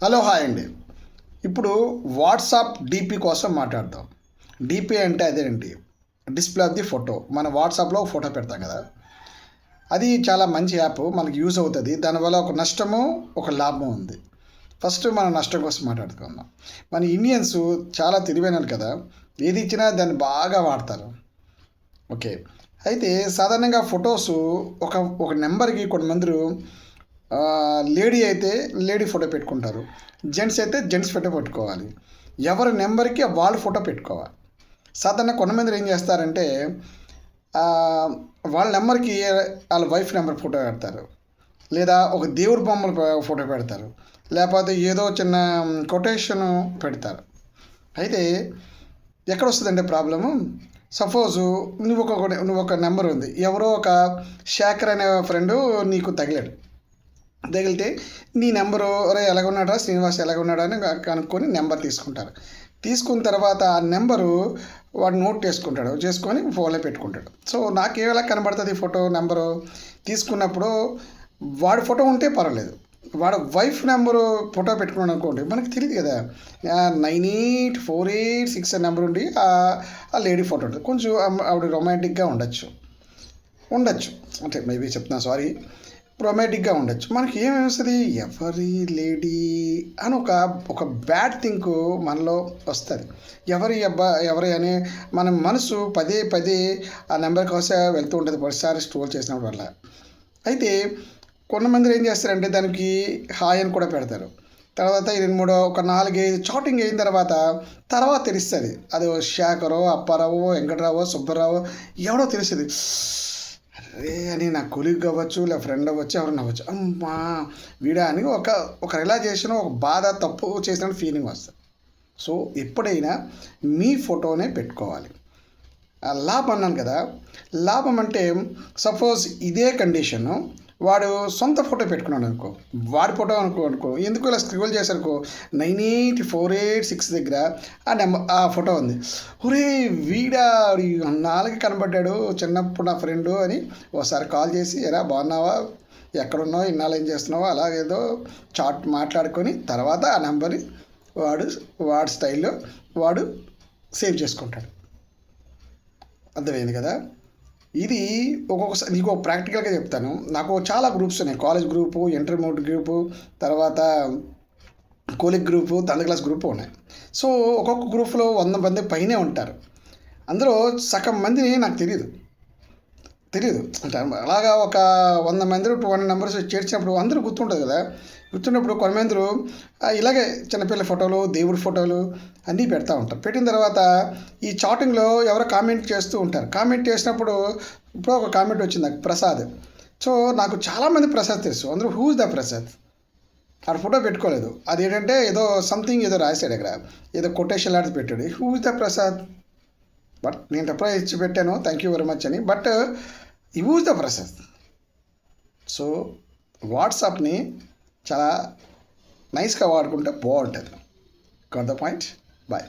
Hello hi అండి. ఇప్పుడు WhatsApp DP కోసం మాట్లాడదాం. డీపీ అంటే అదేనండి, డిస్ప్లే ఆఫ్ ది ఫోటో. మన వాట్సాప్లో ఫోటో పెడతాం కదా, అది చాలా మంచి యాప్, మనకి యూజ్ అవుతుంది. దానివల్ల ఒక నష్టము ఒక లాభం ఉంది. ఫస్ట్ మనం నష్టం కోసం మాట్లాడుకుందాం. మన ఇండియన్స్ చాలా తెలివైనలు కదా, ఏది ఇచ్చినా దాన్ని బాగా వాడతారు. ఓకే, అయితే సాధారణంగా ఫొటోస్ ఒక ఒక నెంబర్కి కొంతమంది లేడీ అయితే లేడీ ఫోటో పెట్టుకుంటారు, జెంట్స్ అయితే జెంట్స్ ఫోటో పెట్టుకోవాలి. ఎవరి నెంబర్కి వాళ్ళ ఫోటో పెట్టుకోవాలి. సాధారణ కొంతమంది ఏం చేస్తారంటే ఆ, వాళ్ళ నెంబర్కి వాళ్ళ వైఫ్ నెంబర్ ఫోటో పెడతారు, లేదా ఒక దేవుడి బొమ్మల ఫోటో పెడతారు, లేకపోతే ఏదో చిన్న కొటేషన్ పెడతారు. అయితే ఎక్కడ వస్తుందంటే ప్రాబ్లము, సపోజు నువ్వు ఒక నెంబర్ ఉంది, ఎవరో ఒక శేఖర్ అనే ఫ్రెండు నీకు తగిలాడు. తగిలితే నీ నెంబరు ఒరే ఎలాగున్నాడా శ్రీనివాస్ ఎలాగున్నాడా అని కనుక్కొని నెంబర్ తీసుకుంటారు. తీసుకున్న తర్వాత ఆ నెంబరు వాడు నోట్ చేసుకొని ఫోన్లో పెట్టుకుంటాడు. సో నాకేలా కనబడుతుంది ఫోటో నెంబరు తీసుకున్నప్పుడు, వాడి ఫోటో ఉంటే పర్వాలేదు, వాడు వైఫ్ నెంబరు ఫోటో పెట్టుకున్నాడు అనుకోండి, మనకు తెలియదు కదా. 98486 నెంబర్ ఉండి ఆ లేడీ ఫోటో ఉంటుంది. కొంచెం ఆవిడ రొమాంటిక్గా ఉండొచ్చు, అంటే మేబీ చెప్తున్నా, సారీ, రొమాంటిక్గా ఉండొచ్చు. మనకి ఏమేమిస్తుంది, ఎవరి లేడీ అని ఒక బ్యాడ్ థింక్ మనలో వస్తుంది. ఎవరి అని మన మనసు పదే పదే ఆ నెంబర్ కోసం వెళ్తూ ఉంటుంది ప్రతిసారి స్టోర్ చేసినప్పుడు వల్ల. అయితే కొంతమంది ఏం చేస్తారంటే దానికి హాయ్ అని కూడా పెడతారు. తర్వాత 2-3 ఒక 4-5 చాటింగ్ అయిన తర్వాత తెలుస్తుంది అది శేఖరో అప్పారావు వెంకటరావు సుబ్బరావు ఎవడో తెలుస్తుంది. అరే అని నా కొలీగ్ అవ్వచ్చు, లేదా ఫ్రెండ్ అవ్వచ్చు, ఎవరైనా అవ్వచ్చు, అమ్మా వీడా అని ఒక రిలాజేషన్, ఒక బాధ, తప్పు చేసిన ఫీలింగ్ వస్తుంది. సో ఎప్పుడైనా మీ ఫోటోనే పెట్టుకోవాలి. లాభం అన్నాను కదా, లాభం అంటే సపోజ్ ఇదే కండిషను వాడు సొంత ఫోటో పెట్టుకున్నాడు అనుకో, వాడి ఫోటో అనుకో ఎందుకు ఇలా స్క్రోల్ చేశారనుకో, 98486 దగ్గర ఆ ఫోటో ఉంది. ఒరే వీడా నాలుగు కనబడ్డాడు చిన్నప్పుడు నా ఫ్రెండు అని ఒకసారి కాల్ చేసి, ఎరా బాగున్నావా, ఎక్కడున్నావు, ఇన్నాళ్ళు ఏం చేస్తున్నావో అలాగేదో చాట్ మాట్లాడుకొని తర్వాత ఆ నెంబర్ని వాడి స్టైల్లో వాడు సేవ్ చేసుకుంటాడు. అర్థమైంది కదా. ఇది ఒక్కొక్కసారి నీకు ప్రాక్టికల్గా చెప్తాను. నాకు చాలా గ్రూప్స్ ఉన్నాయి, కాలేజ్ గ్రూపు, ఇంటర్మీడియట్ గ్రూపు, తర్వాత colic group, 10th class group ఉన్నాయి. సో ఒక్కొక్క గ్రూప్లో 100 మంది పైనే ఉంటారు. అందులో సగం మందిని నాకు తెలియదు అంటే అలాగా ఒక 100 మంది 200 నెంబర్స్ చేర్చినప్పుడు అందరూ గుర్తుంటుంది కదా. గుర్తున్నప్పుడు కొంతమంది ఇలాగే చిన్నపిల్లల ఫోటోలు, దేవుడి ఫోటోలు అన్నీ పెడతా ఉంటారు. పెట్టిన తర్వాత ఈ చాటింగ్లో ఎవరో కామెంట్ చేస్తూ ఉంటారు. కామెంట్ చేసినప్పుడు ఇప్పుడు ఒక కామెంట్ వచ్చింది నాకు, ప్రసాద్. సో నాకు చాలామంది ప్రసాద్ తెలుసు. అందరూ హూజ్ ద ప్రసాద్, ఆడ ఫోటో పెట్టుకోలేదు, అదేంటంటే ఏదో సంథింగ్ ఏదో రాశాడు, ఇక్కడ ఏదో కొటేషన్ లాంటిది పెట్టాడు, హూజ్ ద ప్రసాద్. బట్ నేను రిప్లై ఇచ్చి పెట్టాను, థ్యాంక్ యూ వెరీ మచ్ అని, but who's the Prasad. So వాట్సాప్ని చాలా నైస్గా వాడుకుంటే బాగుంటుంది. Got the point. బాయ్.